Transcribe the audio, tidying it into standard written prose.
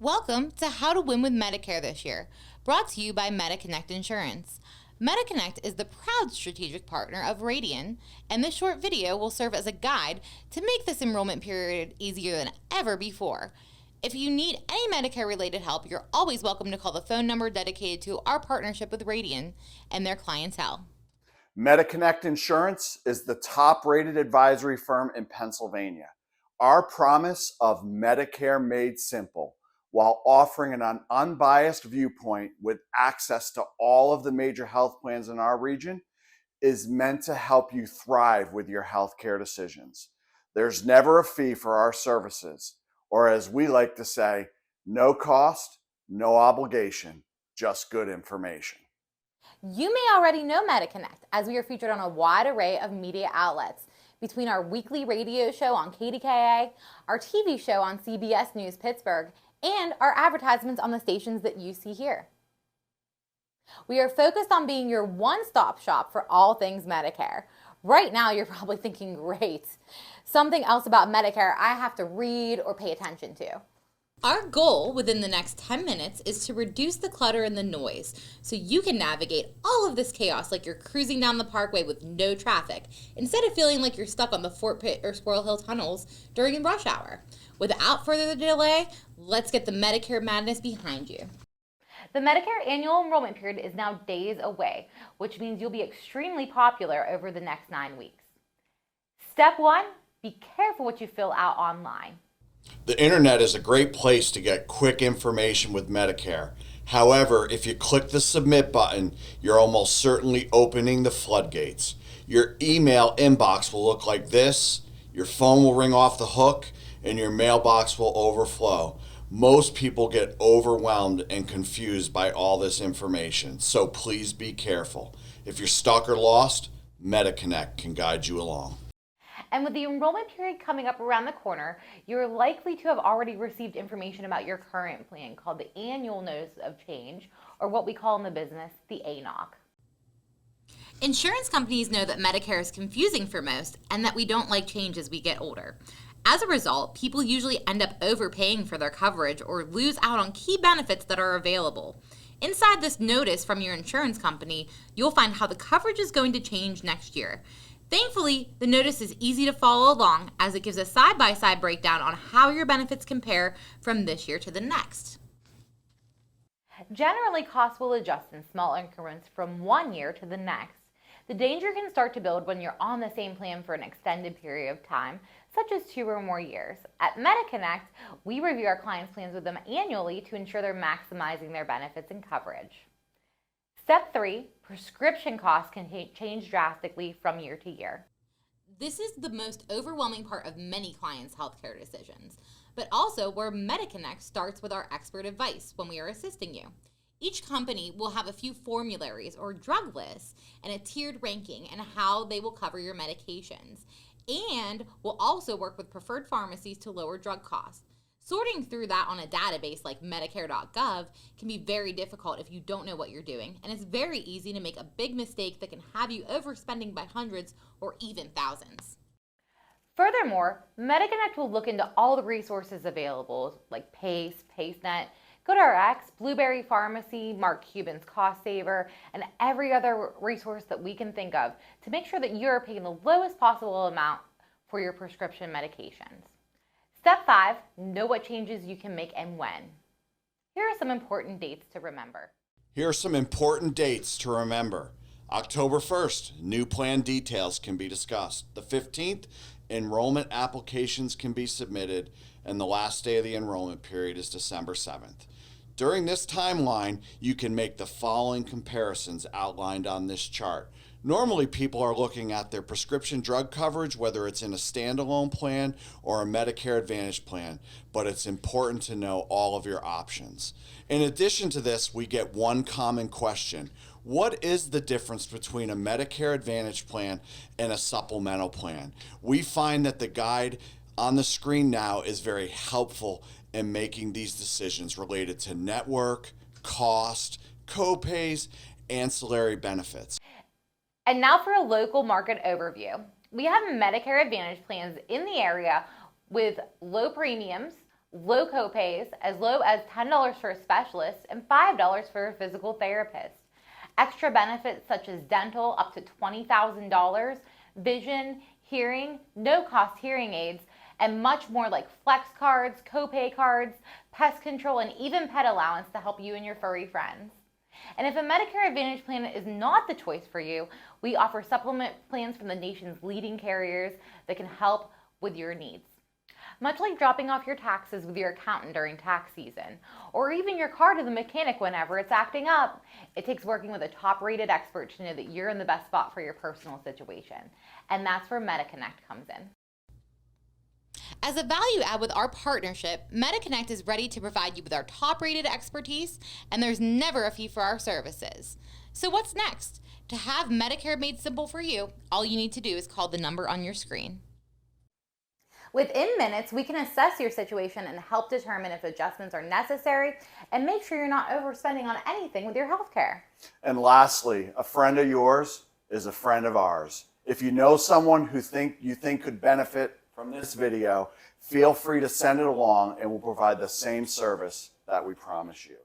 Welcome to How to Win with Medicare this year, brought to you by MediConnect Insurance. MediConnect is the proud strategic partner of Radian, and this short video will serve as a guide to make this enrollment period easier than ever before. If you need any Medicare-related help, you're always welcome to call the phone number dedicated to our partnership with Radian and their clientele. MediConnect Insurance is the top-rated advisory firm in Pennsylvania. Our promise of Medicare Made Simple, while offering an unbiased viewpoint with access to all of the major health plans in our region, is meant to help you thrive with your healthcare decisions. There's never a fee for our services, or as we like to say, no cost, no obligation, just good information. You may already know MediConnect, as we are featured on a wide array of media outlets. Between our weekly radio show on KDKA, our TV show on CBS News Pittsburgh, and our advertisements on the stations that you see here. We are focused on being your one-stop shop for all things Medicare. Right now, you're probably thinking, great, something else about Medicare I have to read or pay attention to. Our goal within the next 10 minutes is to reduce the clutter and the noise so you can navigate all of this chaos like you're cruising down the parkway with no traffic, instead of feeling like you're stuck on the Fort Pitt or Squirrel Hill tunnels during rush hour. Without further delay, let's get the Medicare madness behind you. The Medicare Annual Enrollment Period is now days away, which means you'll be extremely popular over the next 9 weeks. Step 1, be careful what you fill out online. The internet is a great place to get quick information with Medicare. However, if you click the submit button, you're almost certainly opening the floodgates. Your email inbox will look like this, your phone will ring off the hook, and your mailbox will overflow. Most people get overwhelmed and confused by all this information, so please be careful. If you're stuck or lost, MediConnect can guide you along. And with the enrollment period coming up around the corner, you're likely to have already received information about your current plan called the Annual Notice of Change, or what we call in the business, the ANOC. Insurance companies know that Medicare is confusing for most and that we don't like change as we get older. As a result, people usually end up overpaying for their coverage or lose out on key benefits that are available. Inside this notice from your insurance company, you'll find how the coverage is going to change next year. Thankfully, the notice is easy to follow along as it gives a side-by-side breakdown on how your benefits compare from this year to the next. Generally, costs will adjust in small increments from one year to the next. The danger can start to build when you're on the same plan for an extended period of time, such as 2 or more years. At MediConnect, we review our clients' plans with them annually to ensure they're maximizing their benefits and coverage. Step 3, prescription costs can change drastically from year to year. This is the most overwhelming part of many clients' healthcare decisions, but also where MediConnect starts with our expert advice when we are assisting you. Each company will have a few formularies or drug lists and a tiered ranking and how they will cover your medications, and will also work with preferred pharmacies to lower drug costs. Sorting through that on a database like Medicare.gov can be very difficult if you don't know what you're doing, and it's very easy to make a big mistake that can have you overspending by hundreds or even thousands. Furthermore, MediConnect will look into all the resources available like PACE, PaceNet, GoodRx, Blueberry Pharmacy, Mark Cuban's Cost Saver, and every other resource that we can think of to make sure that you're paying the lowest possible amount for your prescription medications. Step 5, know what changes you can make and when. Here are some important dates to remember. Here are some important dates to remember. October 1st, new plan details can be discussed. The 15th, enrollment applications can be submitted, and the last day of the enrollment period is December 7th. During this timeline, you can make the following comparisons outlined on this chart. Normally, people are looking at their prescription drug coverage, whether it's in a standalone plan or a Medicare Advantage plan, but it's important to know all of your options. In addition to this, we get one common question. What is the difference between a Medicare Advantage plan and a supplemental plan? We find that the guide on the screen now is very helpful in making these decisions related to network, cost, co-pays, ancillary benefits. And now for a local market overview. We have Medicare Advantage plans in the area with low premiums, low copays as low as $10 for a specialist and $5 for a physical therapist. Extra benefits such as dental up to $20,000, vision, hearing, no-cost hearing aids, and much more like flex cards, copay cards, pest control, and even pet allowance to help you and your furry friends. And if a Medicare Advantage plan is not the choice for you, we offer supplement plans from the nation's leading carriers that can help with your needs. Much like dropping off your taxes with your accountant during tax season, or even your car to the mechanic whenever it's acting up, it takes working with a top-rated expert to know that you're in the best spot for your personal situation. And that's where MediConnect comes in. As a value add with our partnership, MediConnect is ready to provide you with our top-rated expertise, and there's never a fee for our services. So what's next? To have Medicare made simple for you, all you need to do is call the number on your screen. Within minutes, we can assess your situation and help determine if adjustments are necessary and make sure you're not overspending on anything with your healthcare. And lastly, a friend of yours is a friend of ours. If you know someone who you think could benefit from this video, feel free to send it along and we'll provide the same service that we promise you.